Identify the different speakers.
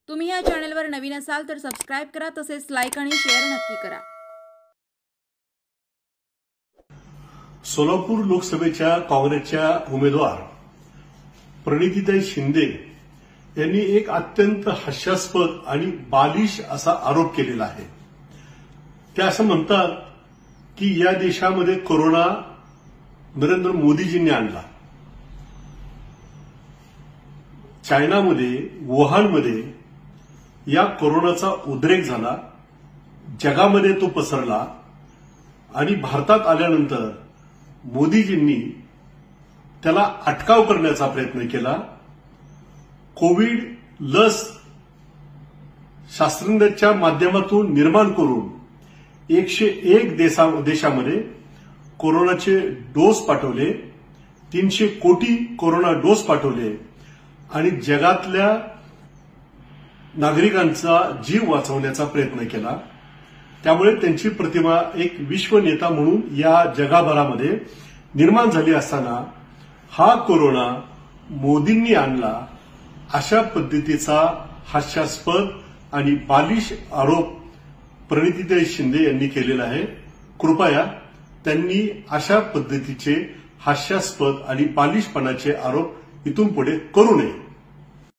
Speaker 1: तुम्ही या चॅनलवर नवीन असाल तर सबस्क्राइब करा, तसेच लाईक आणि शेअर नक्की करा।
Speaker 2: सोलापूर लोकसभेच्या काँग्रेसच्या उमेदवार प्रणितीताई शिंदे यांनी एक अत्यंत हास्यास्पद आणि बालिश असा आरोप केलेला आहे। ते असं म्हणतात की या देशामध्ये कोरोना नरेंद्र मोदीजींनी आणला। चायनामध्ये वुहानमध्ये या कोरोनाचा उद्रेक झाला, जगामध्ये तो पसरला आणि भारतात आल्यानंतर मोदीजींनी त्याला अटकाव करण्याचा प्रयत्न केला। कोविड लस शास्त्रज्ञांच्या माध्यमातून निर्माण करून 101 देशामध्ये कोरोनाचे डोस पाठवले, 300 कोटी कोरोना डोस पाठवले आणि जगातल्या नागरिकांचा जीव वाचवण्याचा प्रयत्न केला। त्यामुळे त्यांची प्रतिमा एक विश्वनेता म्हणून या जगभरामध्ये निर्माण झाली असताना हा कोरोना मोदींनी आणला, अशा पद्धतीचा हास्यास्पद आणि बालिश आरोप प्रणितीताई शिंदे यांनी केलेला आहे। कृपया त्यांनी अशा पद्धतीचे हास्यास्पद आणि बालिशपणाचे आरोप इथून पुढे करू नये।